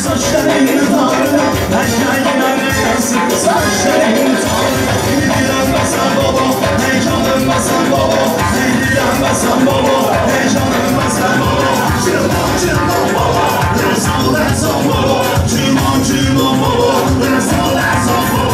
Saçlarını tanrı, her şeyin aynası. Saçlarını tanrı, dilenmesen baba, heyecanlanmasan baba, dilenmesen baba, heyecanlanmasan baba. Cırman baba, let's on baba, cırman baba, let's on baba.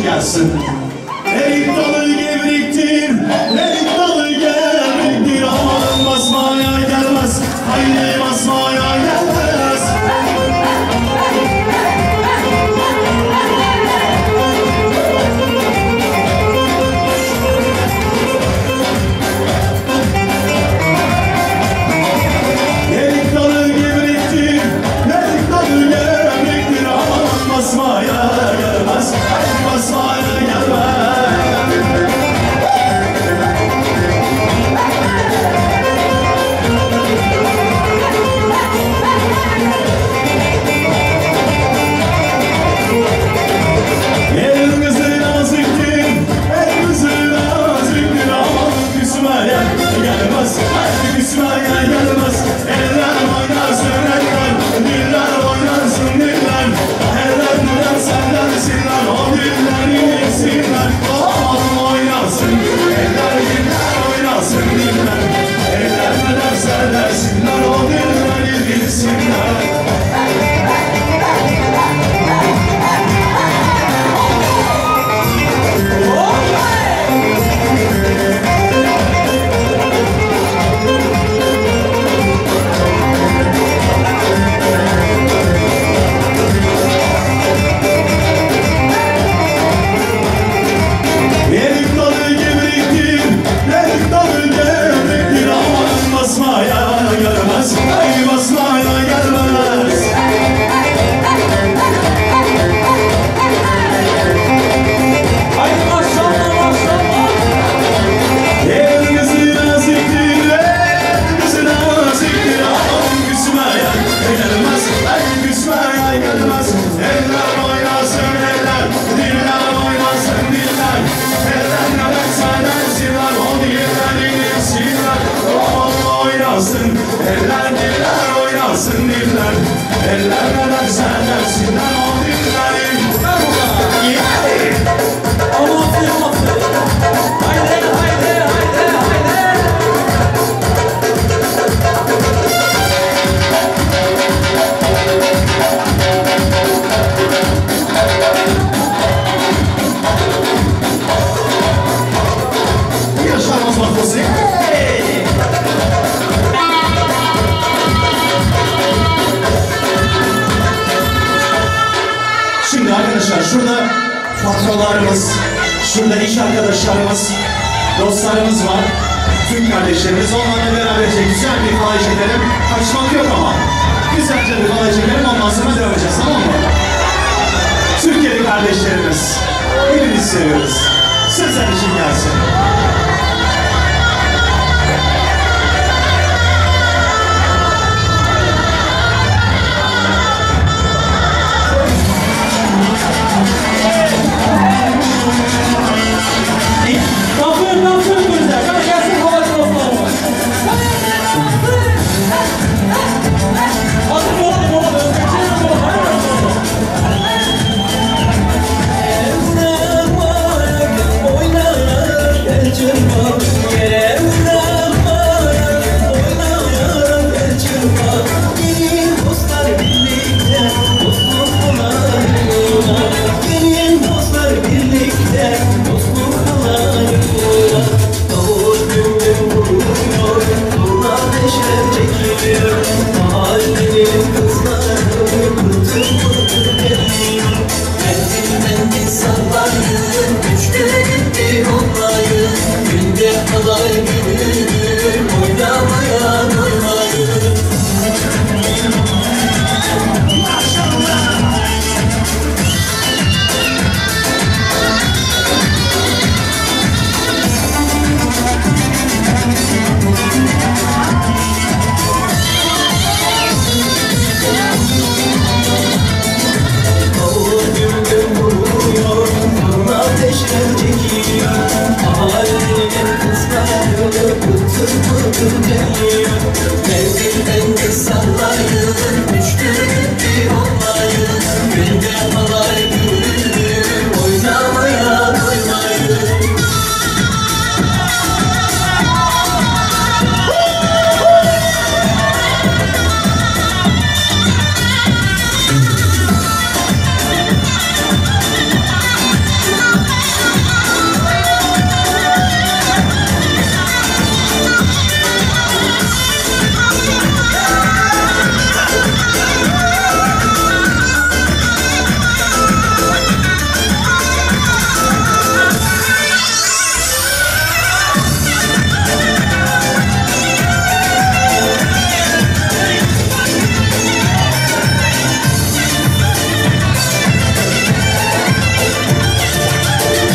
gelsin. Erik dalı gevriktir, erik dalı gevriktir. Aman basmaya gelmez. Haydi Oynasın diller, ellerden senlersinden o dillerim. Haydi haydi haydi haydi. Yaşamaz bakması. Şimdi arkadaşlar şurada patrolarımız, şurada iş arkadaşlarımız, dostlarımız var. Tüm kardeşlerimiz, onlarla beraberce güzel bir halay çekelim. Kaçmak yok ama. Güzelce bir halay çekelim, ondan sonra devam edeceğiz, tamam mı? Türkiye'li kardeşlerimiz, hepinizi seviyoruz. Sözler için gelsin. Kalkın kızlar. Hadi gelsin hava traflarımız. Hadi mola. Özbekçe'nin mola.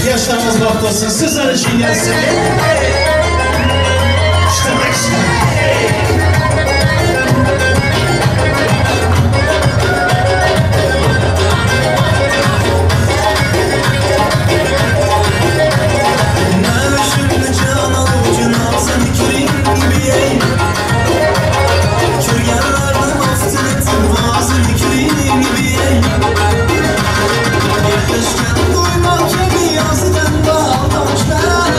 Yaşlarımız vakti olsun, sizler için gelsin. İşte bak işte. Yaklaşken duymak gibi yazıdan bağlamışlar.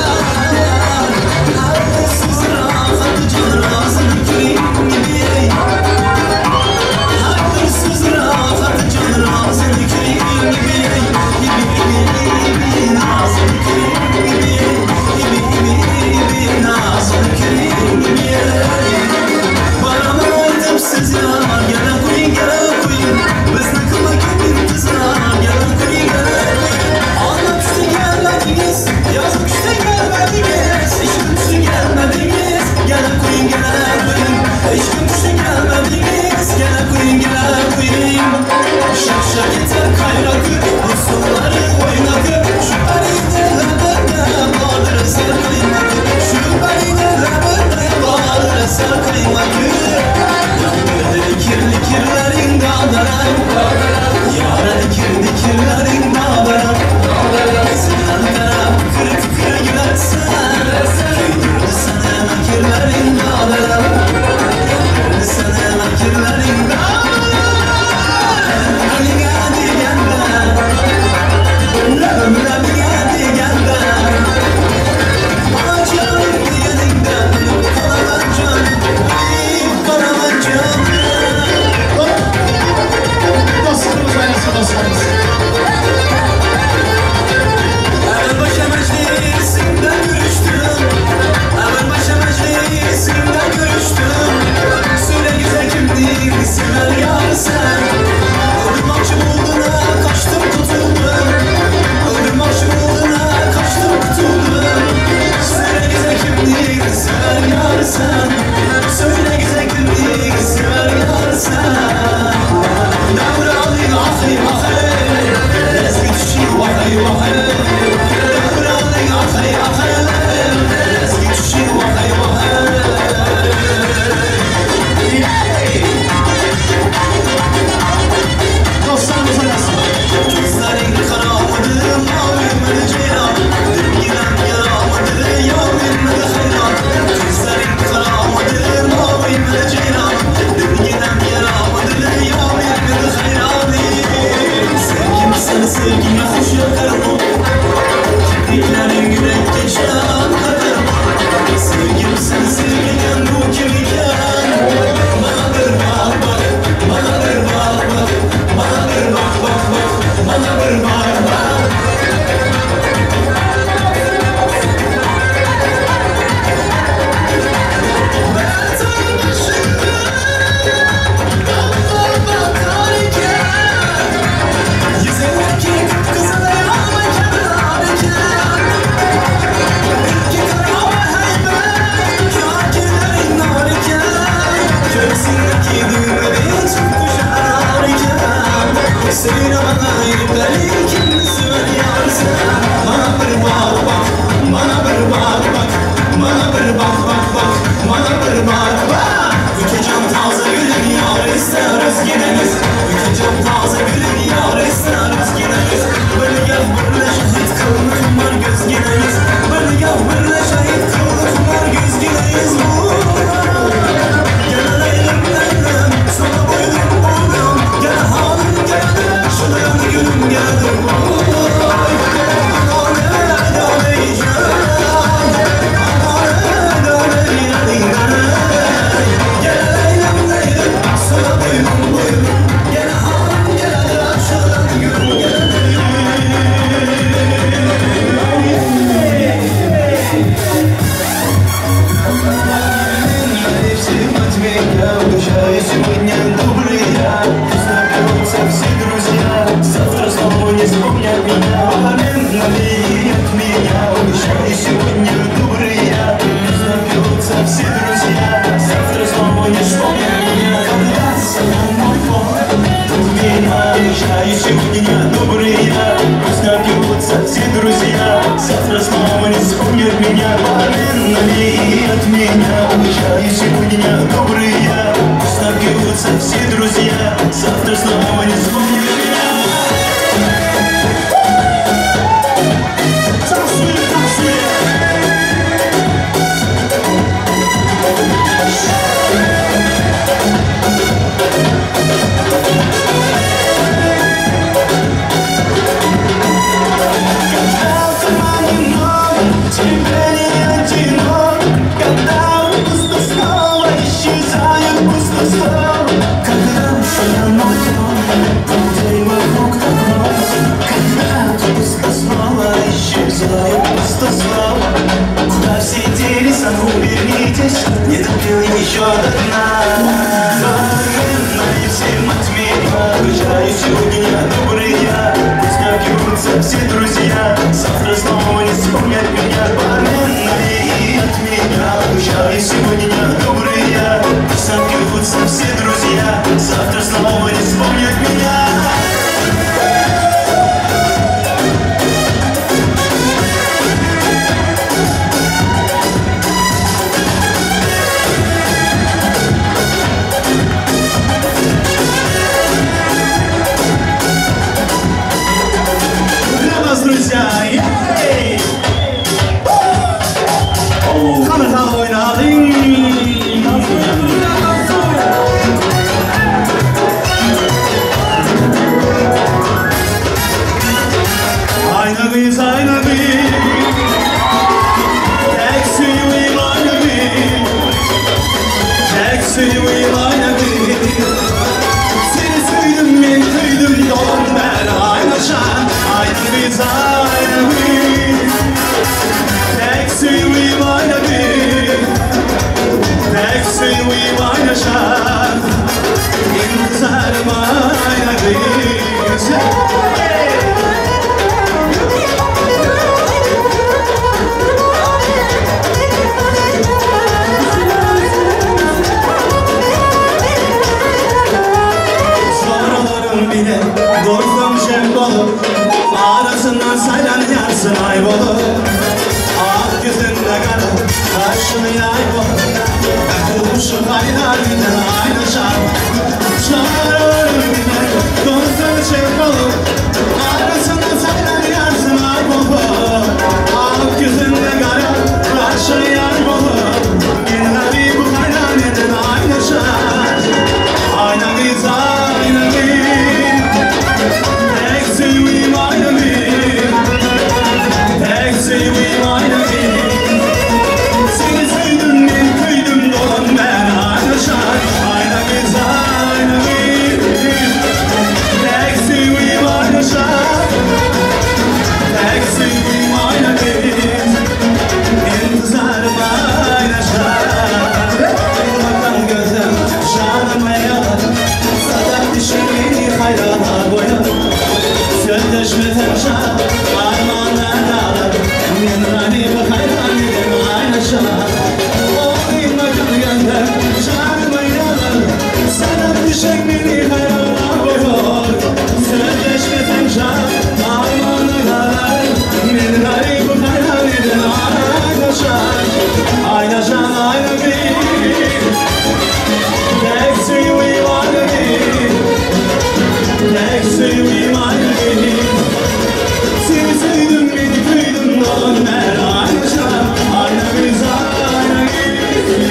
Sevin bana yükleyip kimisi var yarısı. Bana bir bak bak, bana bir bak bak, bana bir bak bak bak, bana bir bak bak. İki can taze gülün yar isteriz gideriz. İki can taze gülün yar isteriz gideriz. Böyle gel böyle şehit kılmak var göz gideriz. Böyle gel böyle şehit kılmak var göz gideriz. Gel leylim leylim sana boydum boydum. Gel halim geldi şuna yanı gülüm geldi. Сегодня добрый я, знакомятся все друзья. Завтра снова не вспомнят меня. Налей от меня, обещаю, сегодня добрый я. Знакомятся все друзья. Завтра снова не вспомнят меня. Когда мой пол, обещаю, сегодня добрый я. Знакомятся все друзья. Завтра снова не вспомнят меня. Налей от меня, обещаю, сегодня добрый я. Напьются все друзья, завтра снова не вспомнят меня. Танцуй, танцуй. Когда туман много, тебя не одинок. Когда пусто снова исчезает пусто снова. Когда я молчу, людей вокруг так много. Когда пусто снова исчезает пусто снова. Куда все делись, а ну вернитесь, не допил еще до дна. Современные всем от меня, обещаю, сегодня добрый я. Пусть напьются все друзья, завтра снова не вспомнят меня. Современные от меня, обещаю, сегодня добрый я. Пусть напьются все друзья, завтра снова не вспомнят меня. Для вас, друзья, Kanıta oynadın. Ayna biz, ayna biz. Tek suyum ayna biz. Tek suyum ayna biz. Seni süydüm ben kıydım dolan ben ayna şan. Ayna biz, ayna biz. Tek suyum ayna biz. Tek suyum ayna şan. İntizarım ayna biz. Sonralarım bile korktum şembolu. Arasından saylan yarsın aybolu. Ak yüzünde kara karşını yaybolu. Kakılmışım hayalinden aynı şarkı. Sonralarım bile korktum şembolu. Arasından saylan yarsın aybolu. Ak yüzünde kara karşını yaybolu. Yenilari bu hayalinden aynı şarkı. Ayna biz, ayna biz. Tek sevim ayna biz. Tek sevim ayna biz. Seni sevdim ben kıydım dolan ben ayna şarkı. Ayna biz, ayna biz. Tek sevim ayna şarkı. Tek sevim ayna biz. İntizarım ayna şarkı. Bakan gözüm şanıma yalan. Sadak dişimi hayrana boyar. Sözleşmeden şan armağanlar alır. Yenilani bu hayraniden aynı şan. Olayım bakan gözüm şanıma yalan. Sadak dişimi hayrana boyar. can aynı bir tek sevdiğim aynı bir tek sevdiğim aynı bir seni sevdim beni kıydın dönler aynı can aynı biz aynı bir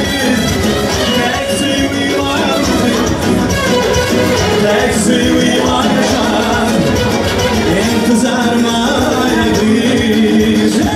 tek sevdiğim aynı bir tek sevdiğim aynı can intizar mı aynı biz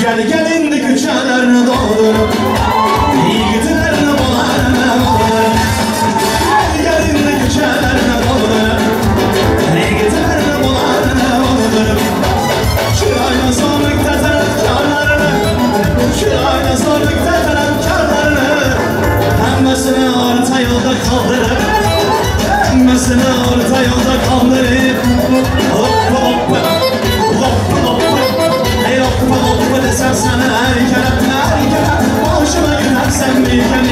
Gel gelin de küçelerini doldurup yiğitlerini bularını buldurup gelin de küçelerini doldurup yiğitlerini bularını buldurup şurayla zorluk teten karlarını şurayla zorluk teten karlarını pembesini orta yolda kaldırıp pembesini orta yolda kaldırıp hoppa hoppa hoppa hoppa hey hoppa hoppa desem sana erken hoşuma gidersen bilken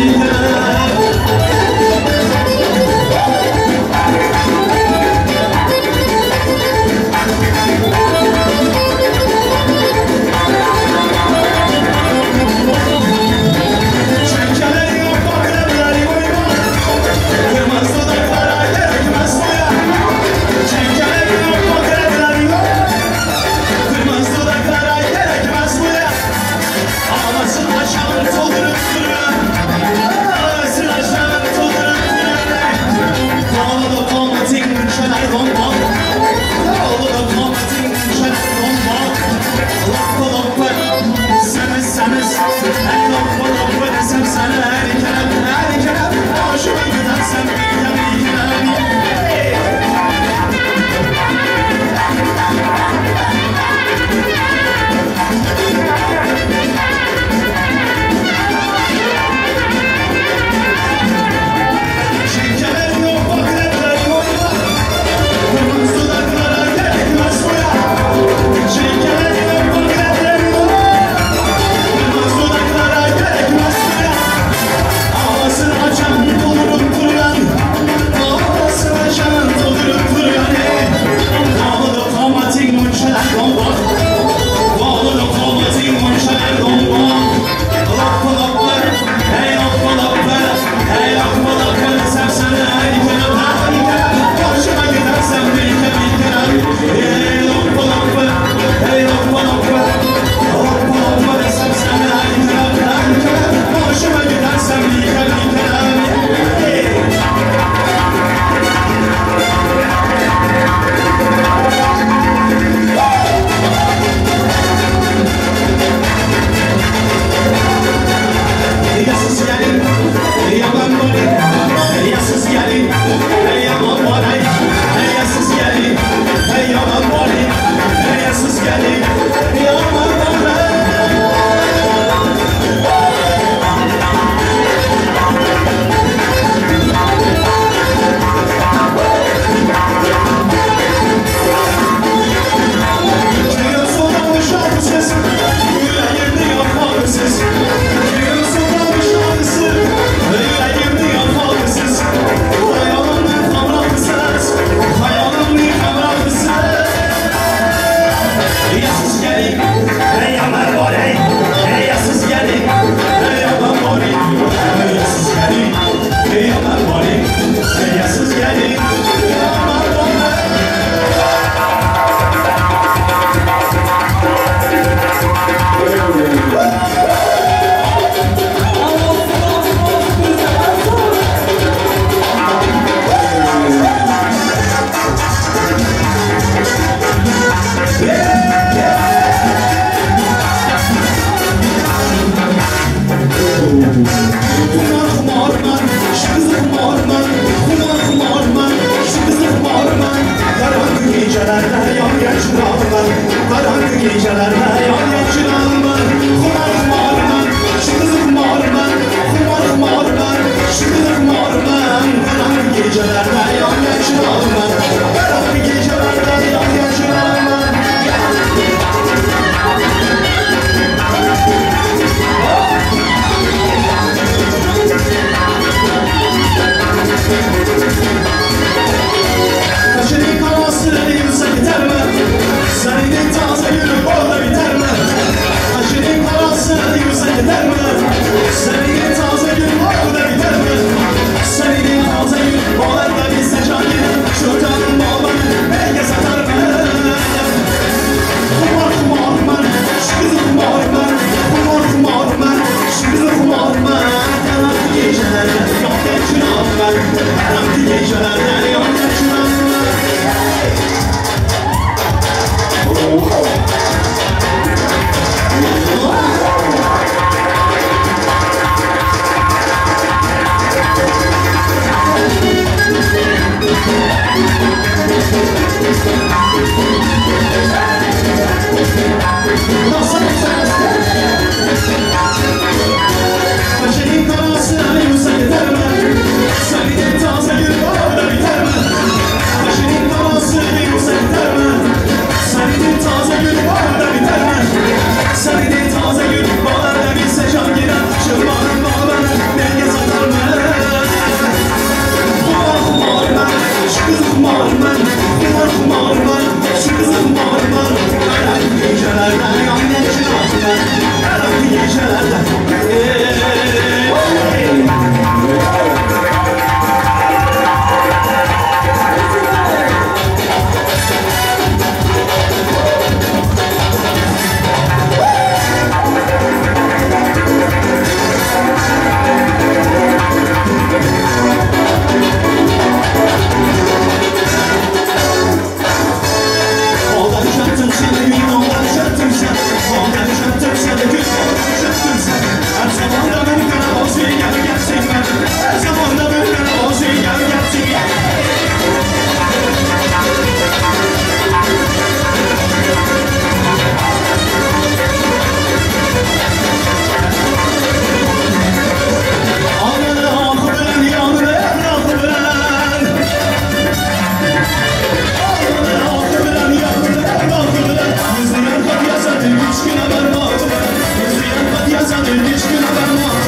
hiç gün haberim var.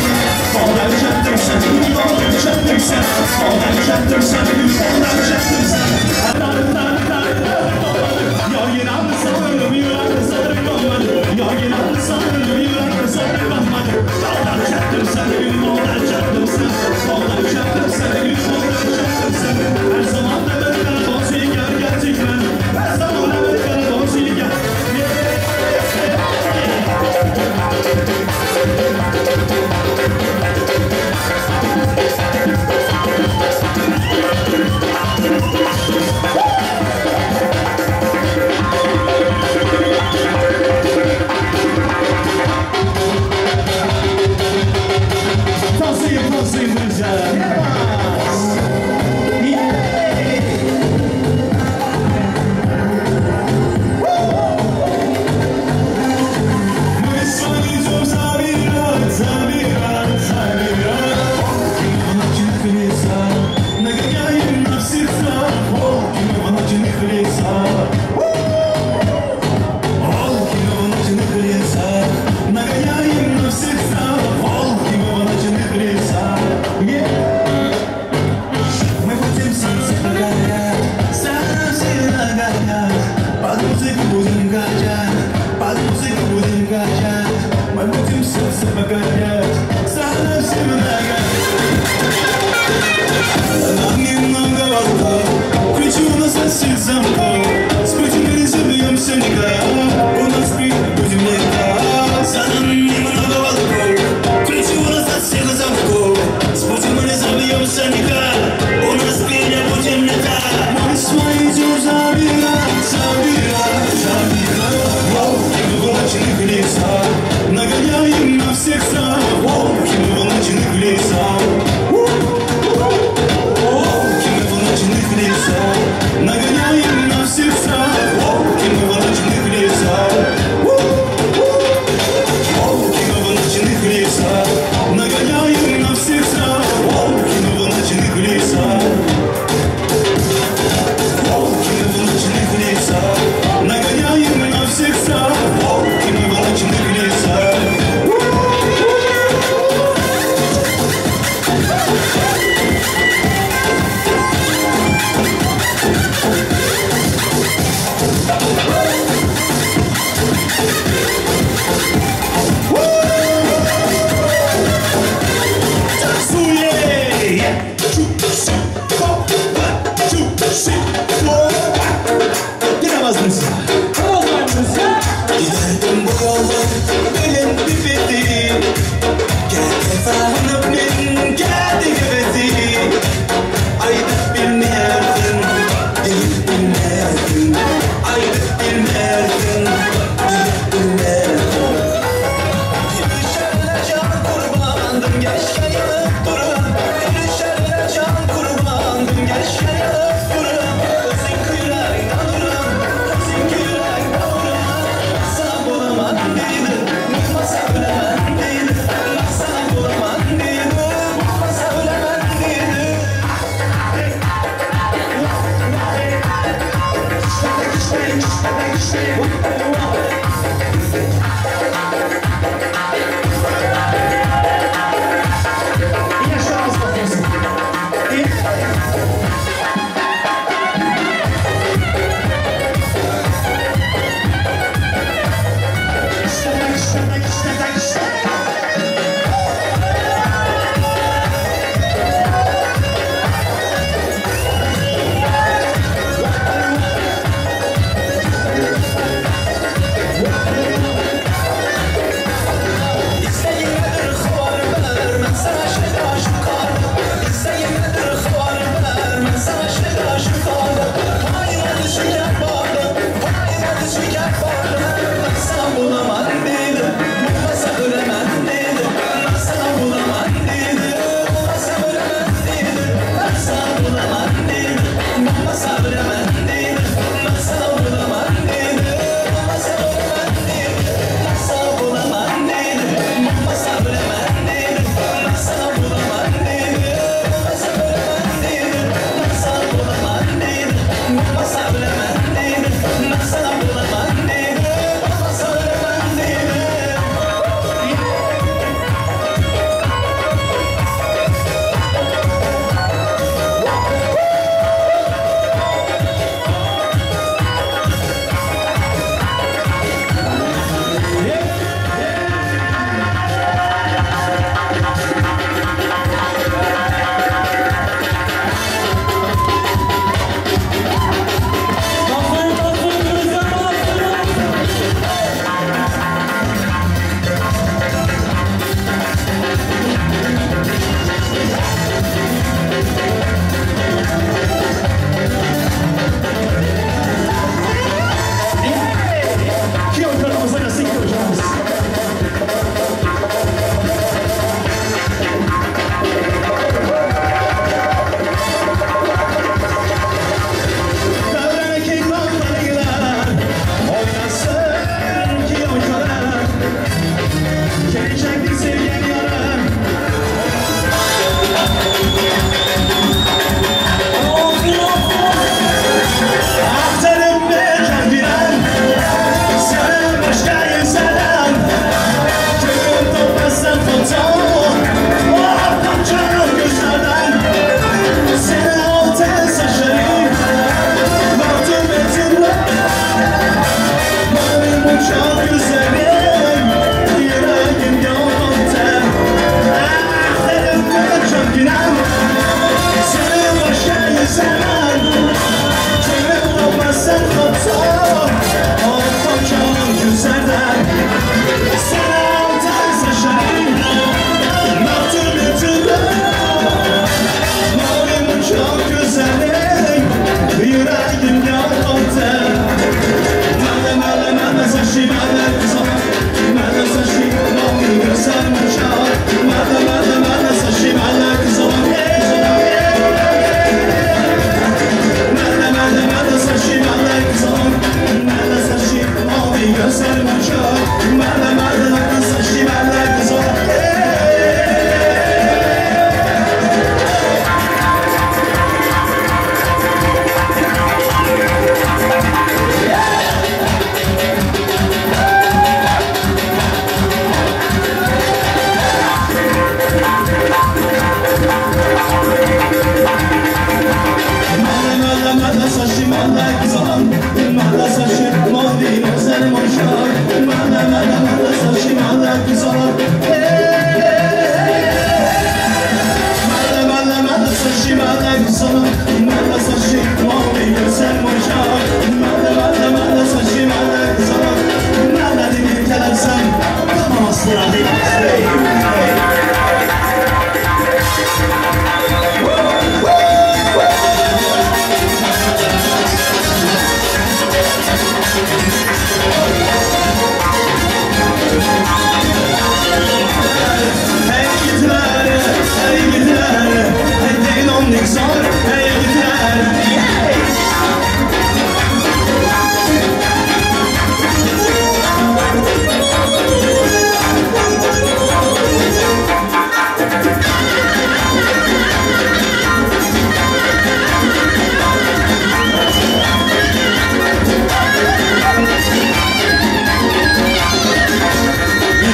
Ondan çektim sen, ondan çektim sen, ondan çektim sen, ondan çektim sen. Yar yine aldı sanırım, yürekte sanırım olmadı. Yar yine aldı sanırım, yürekte sanırım olmadı. Ondan çektim sen, ondan çektim sen, ondan çektim sen, ondan çektim sen. Her zaman da böyle donsuz gel gerçekten. Her zaman da böyle donsuz gel.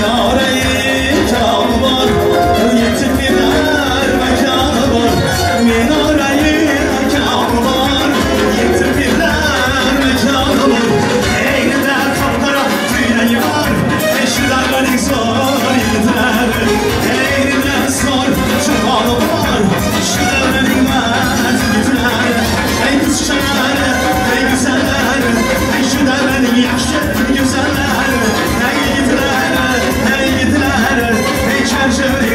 Minareyi kamı var, yetip gider mekanı var. Minareyi kamı var, yetip gider mekanı var. Eğride kapkara tüyleği var, eşiler beni zor yediler. Eğride zor çuvalı var, eşiler beni gittiler. Ey kız şener, ey güzeller, eşiler beni yaşlı güzeller. Hey gittiler, hey gittiler, hey çarşı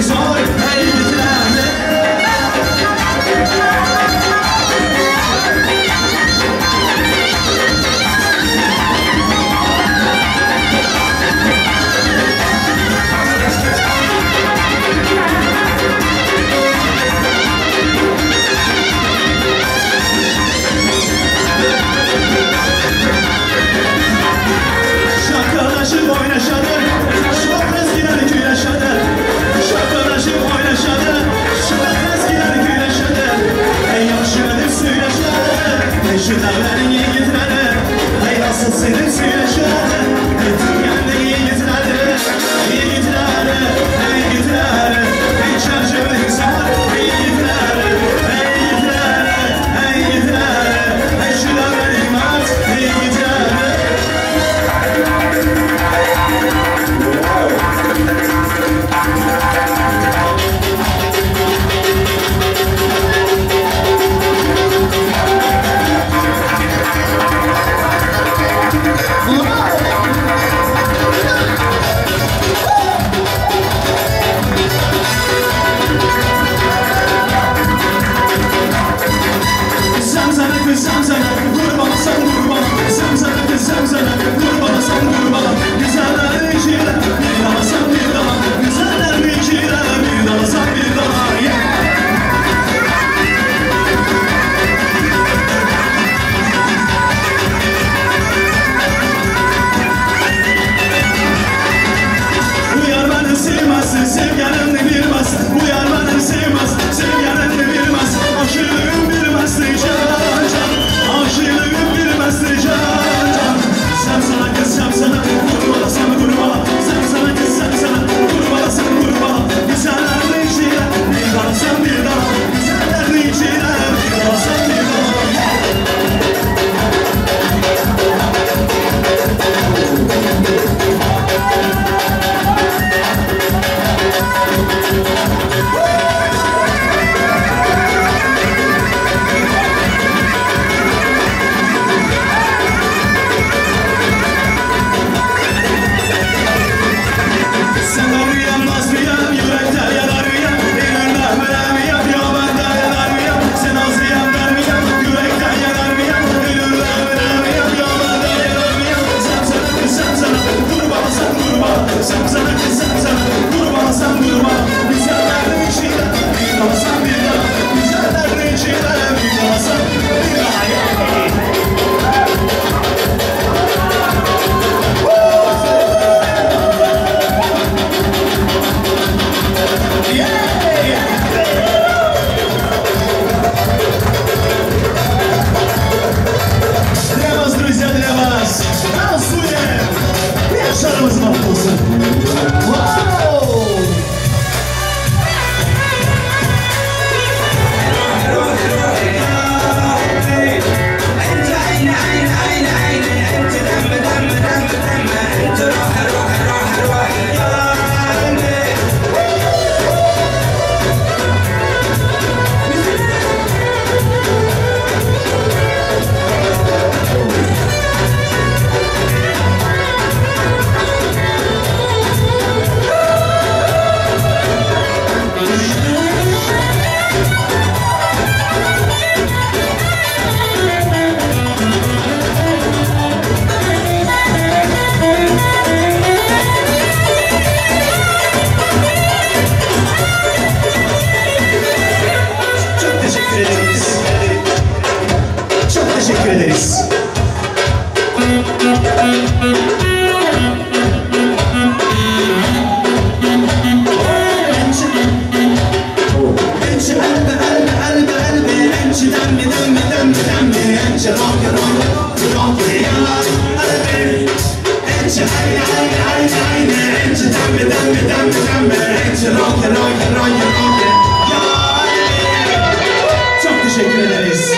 Çok teşekkür ederiz.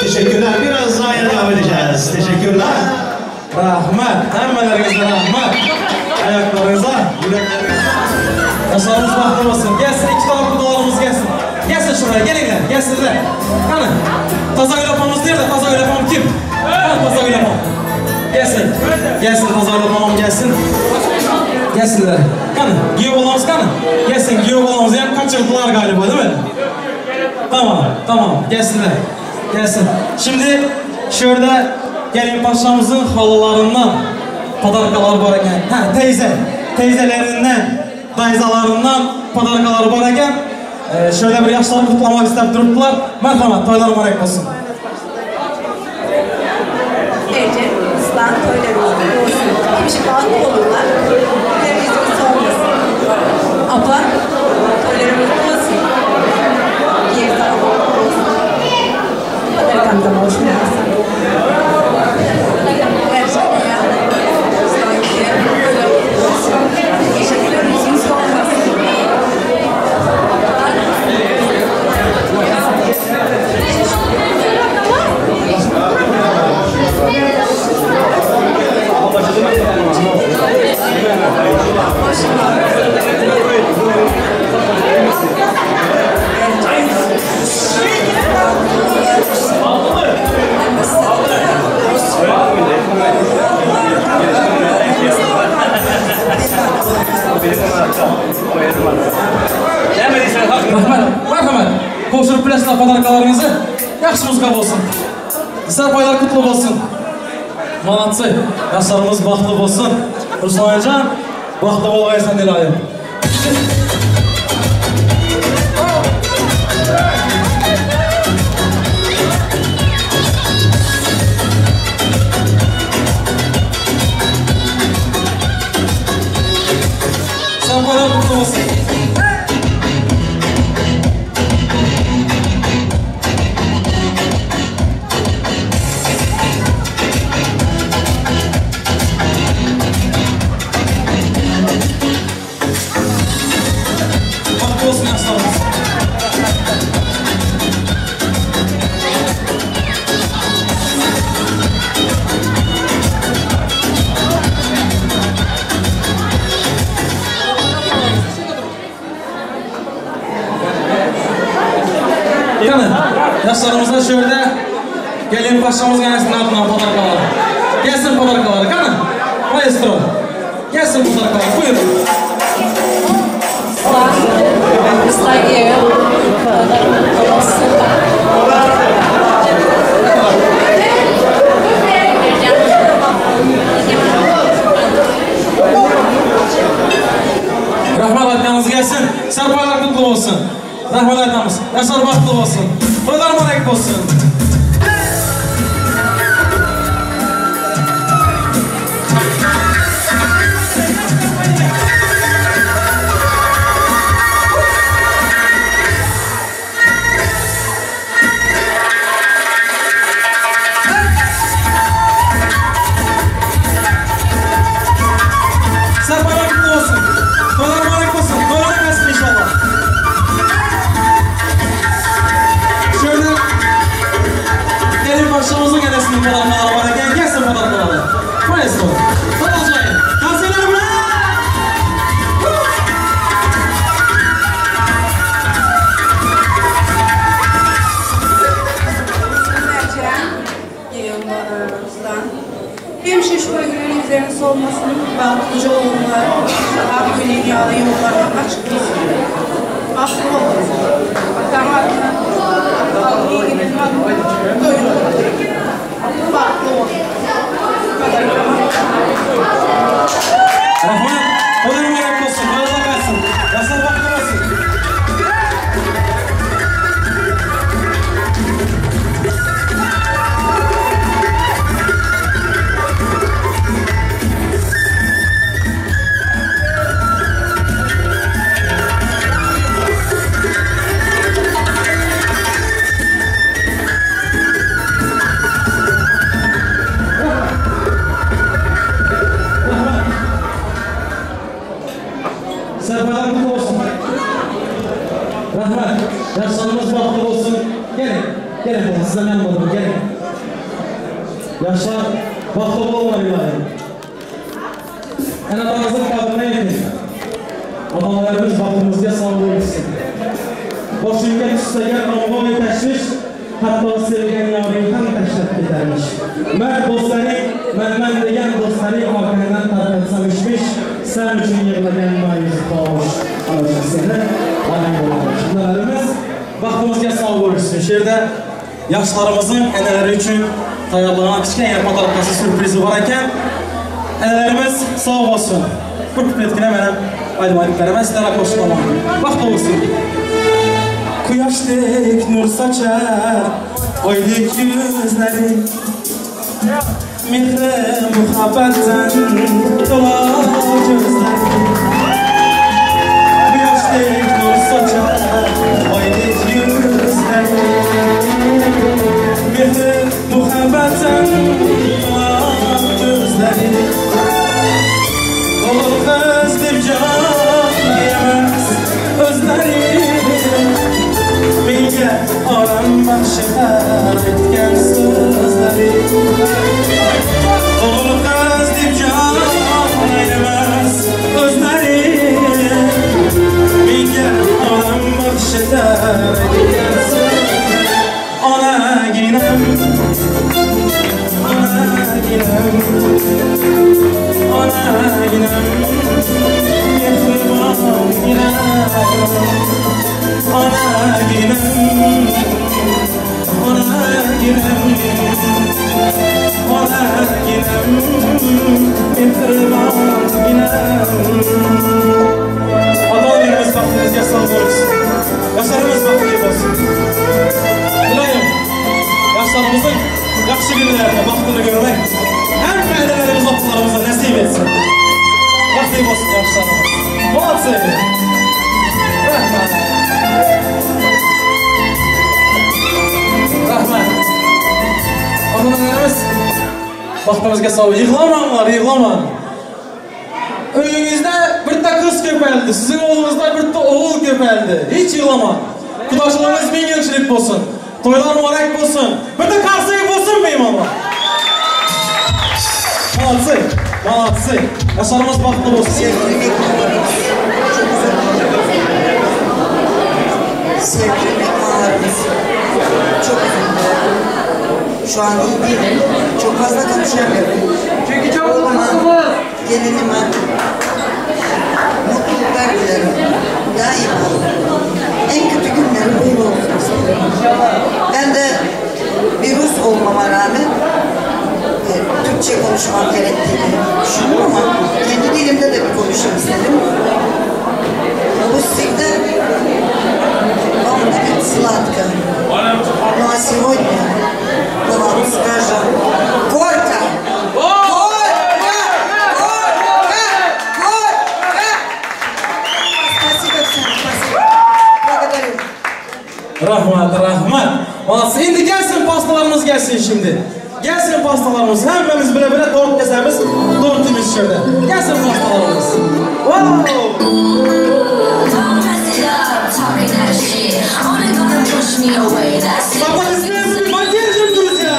Teşekkürler. Biraz daha devam edeceğiz. Teşekkürler. Rahmet. Hemmelerinizden rahmet. Ayaklarınıza, yüreklerinize. Yaşlarımız bahtlı olsun. Gelsin, iki taraflı dolarımız gelsin. Gelsin şuraya, gelinler, gelsinler. Hani, taza öylapamız değil de taza öylapam kim? Hani taza öylapam. Gelsin, gelsin taza öylapamam gelsin. Gelsinler. Hani, giyo olamız kanı. Gelsin, giyo olamız yani kaçırdılar galiba değil mi? Tamam, gelsinler. Gelsin. Şimdi şöyle gelin paşamızın halılarından padarkalar var iken, teyzelerinden, dayzalarından padarkalar var iken şöyle bir yaşları kutlamak istep durdular. Merhamet, toylar mübarek olsun. Ece, ıslan, toylarımız olsun. Bir şey bağlı olurlar. Televizyonda olmasın. Apa, toylarımız olsun. Diğer tarafa olsun. Padarkamıza hoş geldin. Merhamet. Koşurup biləsinə padarkalarınızı yaxşı muzqab olsun. İster paylar kutlu olsun. Malatsı, yaşlarımız baxtlı olsun. Ruslan Can, baxtlı olğaysan dilayım. Sen paylar kutlu olsun. Yaşlarımızda şöyle gelin paşamız gelsin adına padarkalar. Gelsin padarkalar, kanın. Maestro. Gelsin padarkalar, buyurun. Islayı, Rahmet aytmanız gelsin, sarpaylar kutlu olsun. Rahmet aytmamız, yaşlar baxtlı olsun. Toylar mübarek olsun. Sarpaylar kutlu olsun. Toylar mübarek olsun. Toylar gelsin inşallah. Şöyle gelin başımızın enesinin padarkaları var. Gelsin padarkaları. Maestro. Padarcayın. Kanseler buraya. Hem şiş bölgelerinin üzerine solmasının Baltıcı oğulları, Akgül'ün yağlı yollarına açık olsun. Aslı olsun. Damatına, ilginin adı, doyun olsun. Farklı olsun. Kadar Rahmet. Toylar mübarek olsun. Toylar gelsin. Yaşlar baxtlı olsun. Seferler kutlu olsun. Rahmet. Yaşlarımız baklı olsun. Gelin. Gelin bakın. Sizden yanım olun. Gelin. Yaşlar baklı olmayın. En adamızın kadını edin. Adamlarımız baktığımızda sağlığı etsin. Boşluğunda üstüge Ramazan ve teşviş, hatta sevgen yavruyu tam teşvik edermiş. Mert dostları, mən degen dostları arkandan tartışmışmış. Sen için yığılagen mayısı kalmış. Alacak seni, alem olmuş. Bunlarımız vaxtımızda sağlığı etsin. Şehirde yaşlarımızın eneleri için tayarlanan küçük yarma tarafası sürprizi var iken enelerimiz sağ olsun. Bu küpletkine benim ayrımalıklarıma sizlere koşulmam. Vaxt olsun. Kuyaşdek nur saçar, oydik yüzleri mehre muhabbetten dolar gözleri. Kuyaşdek nur saçar, oydik yüzleri mehre muhabbetten dolar gözleri. Olur kızdır can diyemez özleri. Meyge aram başlar etken sözleri. Olur kızdır can diyemez özleri. Meyge aram başlar etken sözleri. Ana ginem, ana ginem, ana ginem, yıkılmam ginem. Ana ginem, ana ginem, ana ginem, yıkılmam ginem. Adalarımız vaxtımızga sağ olsun. Yaşlarımız vaxtlı olsun. Dilayım, yaşlarımızın yaxşı günlerine vaxtını görmek hem ailelerimiz vaxtlarımıza nasip etsin. Vaxtlı olsun yaşlarımız. Молодцы! Rahmet. Rahmet. Analarımız vaxtımızga sağ olun. Yığlamanlar, yığlaman. Önünüzde bir de kız köpeldi. Sizin oğlunuzda bir de oğul köpeldi. Hiç yığlaman. Kudaşlarınız bin yılçılık olsun. Toylar mübarek olsun. Bir de karsayıp olsun mıyım ama? Молодцы. Молодцы. Yaşlarımız vaxtlı olsun. Sevgili mekmalarımız çok üzüldü. Şu an iyi değilim. Çok fazla konuşamıyorum. Çünkü çok oğluma, mutluyuz. gelinime mutluluklar dilerim. Daima en kötü günleri böyle olsun isterim. Ben de bir Rus olmama rağmen Türkçe konuşmam gerektiğini düşündüm ama kendi dilimde de bir konuşmak istedim. Bu всегда вам будет сладко. Ну а сегодня мы вам скажем горько! Горько! Горько! Горько! Спасибо всем, спасибо. Благодарю. Rahmet, rahmet. Молодцы. Şimdi gelsin pastalarımız gelsin şimdi. Gelsin pastalarımız. Hepimiz bile bile dört kesemiz, dörtümüz şöyle. Gelsin pastalarımız. Wow! Baba isminiz bir makyajım друзья.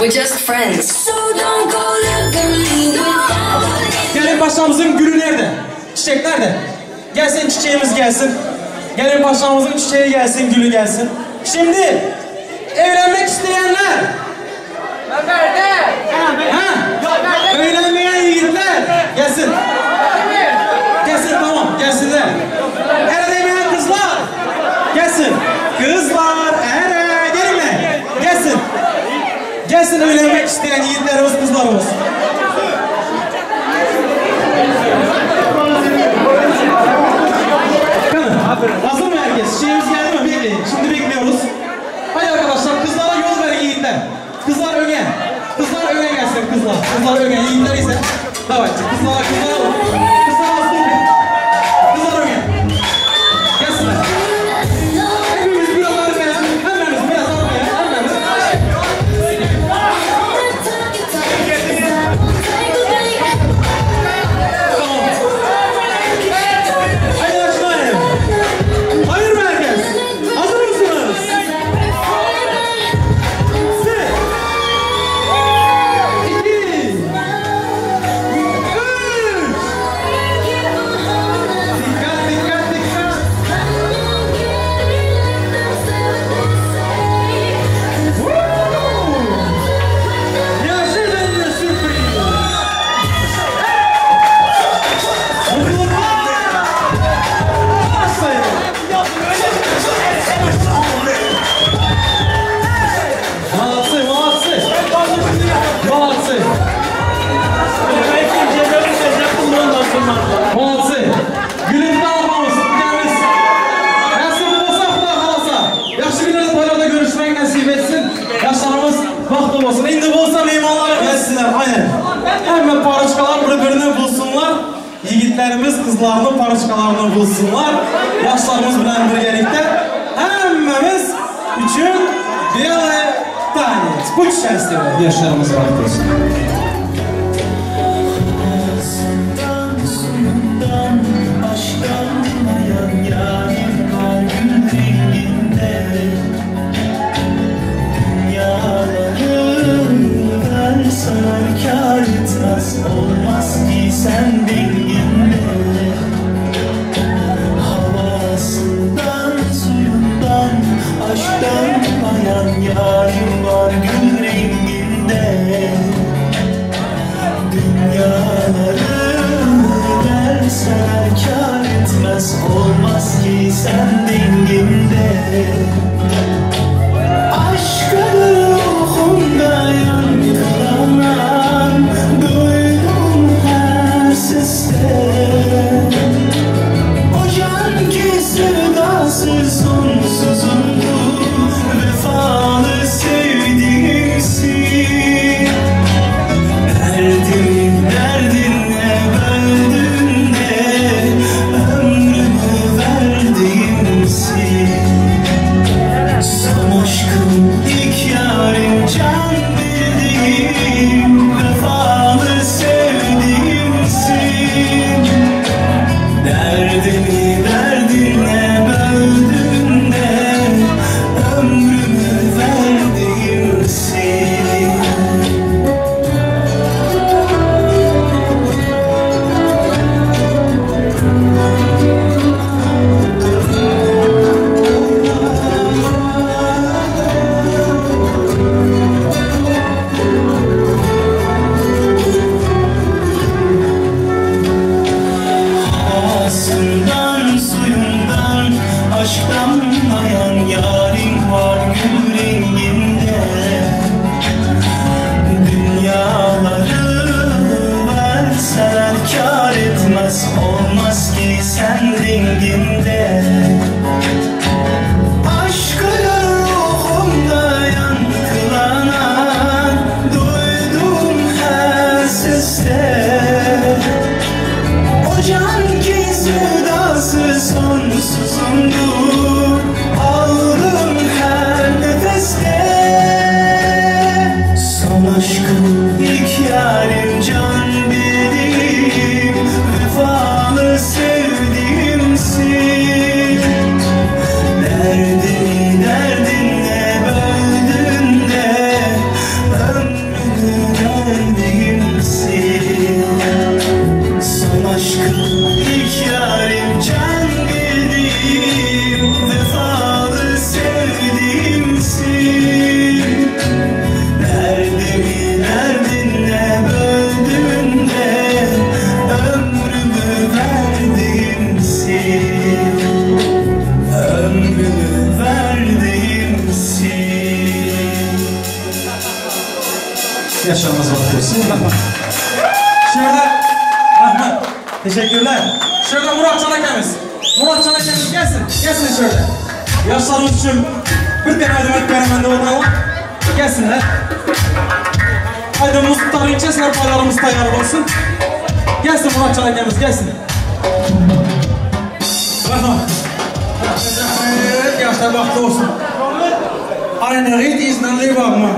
We're just friends. So don't go look at me without. Gelin paşamızın gülü nerede? Çiçek nerede? Gelsin çiçeğimiz gelsin. Gelin paşamızın çiçeği gelsin, gülü gelsin. Şimdi evlenmek isteyenler. Ha? Evlenmeyen yiğitler gelsin. Gelsin, tamam, gelsinler. Evlenmeyen kızlar gelsin. Kızlar, gelinler gelsin. Gelsin evlenmek isteyen yiğitlerimiz, kızlarımız. Hazır mı herkes? Şeyimiz geldi mi? Bekleyin. Şimdi bekliyoruz. Hadi arkadaşlar, kızlara yol verin yiğitler. Kızlar öne. Kızlar öne gelsin kızlar. Kızlar öne. Yiğitler ise. Evet. Kızlar alın. Kızlar alın. Kızlar öne. Gelsinler. Hepimiz biraz arkaya. Hepimiz biraz arkaya. Hepimiz. Yiğitlerimiz kızlarının parçalarını bulsunlar. Yaşlarımız bilen birlikte hemmemiz üçün bir tane. Bu içerisinde yaşlarımız baktırsın. Olmaz ki sen denginde. Havasından, suyundan, aşktan ayan yarim var gül renginde. Dünyaları verseler kâr etmez. Olmaz ki sen denginde. Aşkın ruhumda yankılanan duydum her seste. O can ki sevdasız sonsuzumdu, vefalı sevdiğimsin. Derdinle böldün de ömrümü verdiğimsin. yaşamımız var diyorsun. Şöyle, Rahmet, teşekkürler. Şöyle Muratcan Akemiz. Muratcan Akemiz gelsin, gelsin şöyle. Yaşlarımız için bir tane aydınlık vermende olalım. Gelsinler. Aydınımız tutarınca serpalarımız tayar olsun. Gelsin Muratcan Akemiz, gelsin. Rahmet. Yaşlar vakti olsun. Aynı reyd iznanlığı bakma.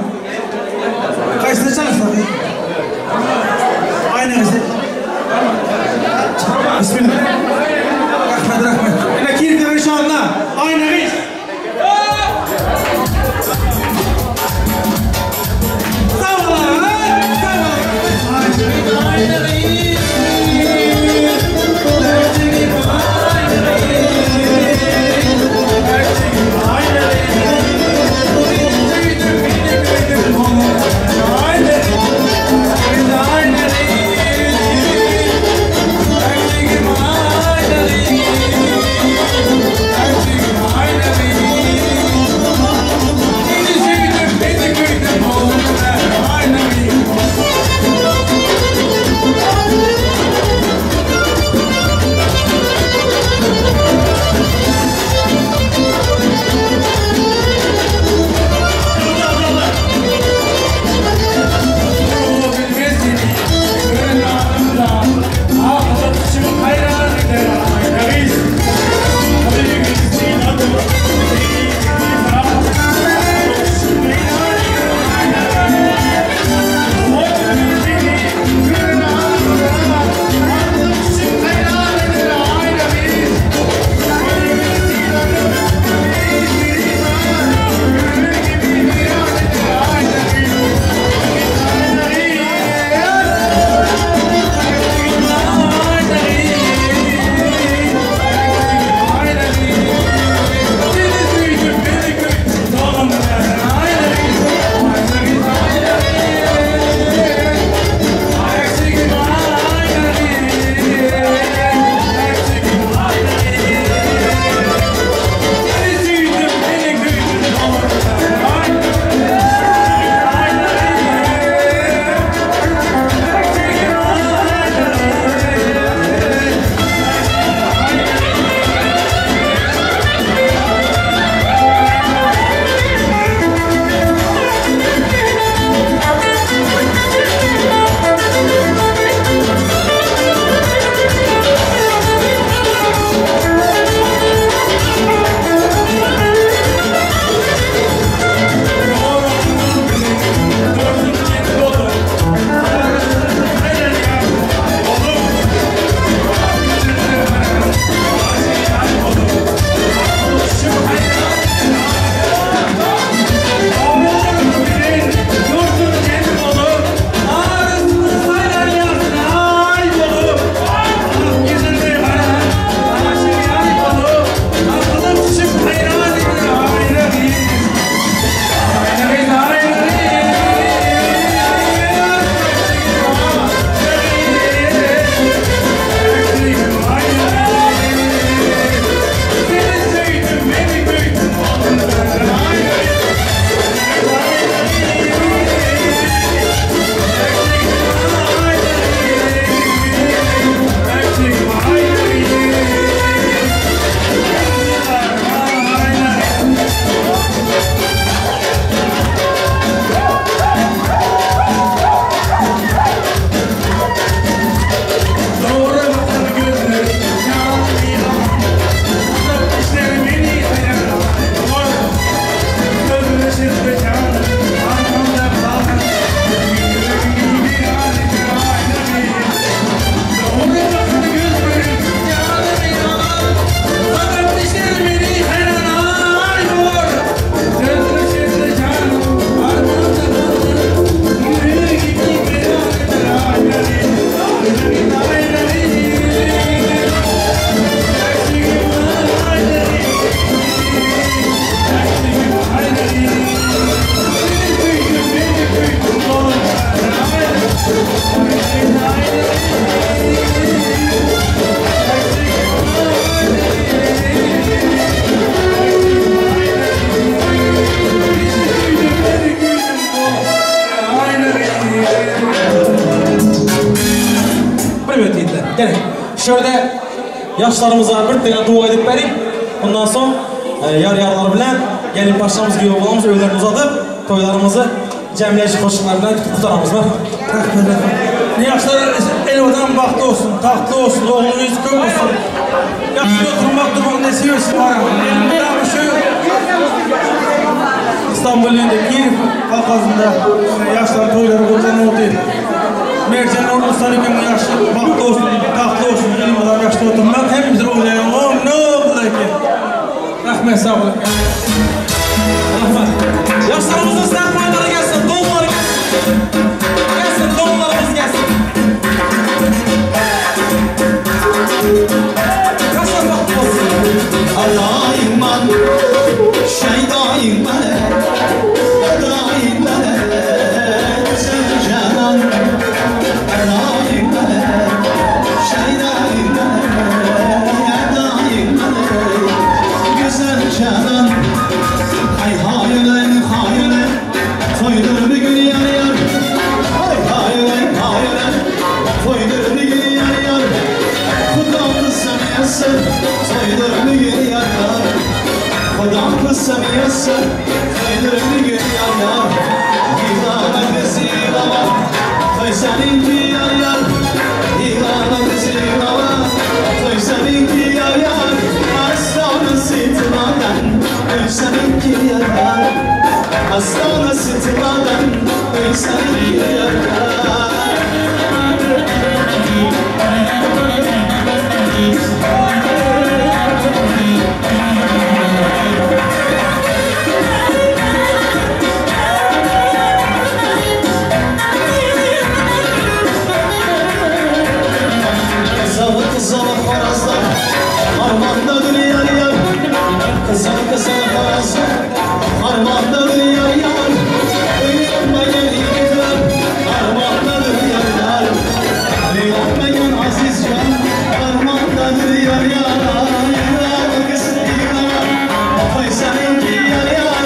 Kaysını çalışma. Aynı reyd. Bismillah. Rahmet. Yine kirdir inşallah. Aynı reyd. Sağ olun. Aynı reyd. Finally Şöyle yaşlarımıza bir tane dua edip vereyim. Ondan sonra yar-yarlar bilen gelin başlamız gibi olalımız, öylerini uzatıp toylarımızı cemleşik koşullarından tutarımız var. Ne yaşlar elvadan baktı olsun, tahtlı olsun, oğlunuz köp olsun. Yaşlı oturmak durmak ne seviyorsun bana? Elimde daha şu İstanbul'un Kirif Kalkazı'nda yaşlar toyları kurban oldu. Mercan Ordustan'ın yaşlı baktı olsun, tahtlı olsun, elvadan yaşlı oturmak hepimize olayalım. Oğlum ne oldu da ki? Rahmet sağ olun. Rahmet. Yaşlarımızın sermayeleri gelsin, donları gelsin. Gelsin, donlarımız gelsin. Kaçlar baktı olsun. Allah'ım ben, şeydayım ben, edayım ben, güzel canan. Allah'ım ben, şeydayım ben, edayım ben, güzel canan. Hay hayırın hayırın, toydur bir gün yar yar. Hay hayırın hayırın, toydur bir gün yar yar. Kudam kısamıyorsun, toydur bir gün yar yar. Kudam kısamıyorsun, toydur bir gün yar yar. İlana bizi ilana, toy seninki yar yar. İlana bizi ilana, toy seninki yar yar. Aslanı sitmadan, toy seninki yar yar. Aslanı sitmadan, toy seninki yar yar. Kızalı farazlar, harmandadır yar yar. Kızalı farazlar, harmandadır yar yar. Öyle yiğitler, harmandadır yar yar. Öyle aziz can, harmandadır yar yar. Yılanı kızı yılan, koy seninki yar yar.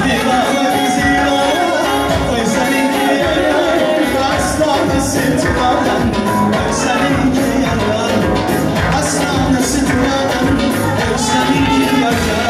Yılanı kızı yılan, koy seninki yar yar. Aslanı sırtmadan, koy seninki yar yar. Aslanı sırtmadan, koy seninki yar yar.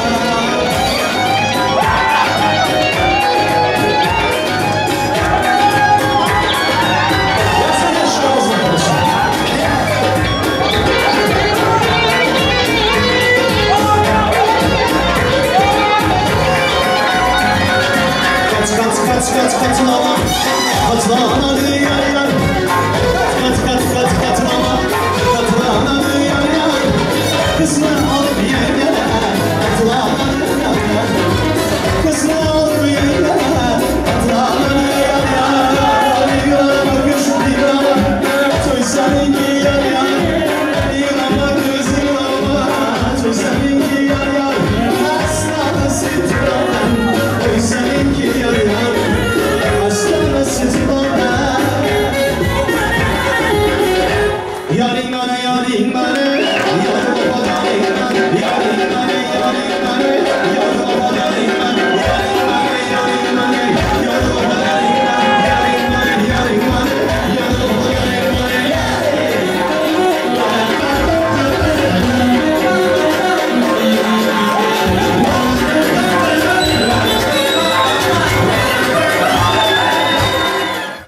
Katlama, katlanadı yar yar. Katlama, katlanadı yar yar. Kızını alıp yerine, katlanadı yar yar. Kızını alıp yerine, katlanadı yar yar. Yılan bakış yılan, toy seninki yar yar. Yılan bakış yılan, toy seninki yar yar. Aslanı sitran, toy seninki yar yar. Aslanı sitran. Yaring bana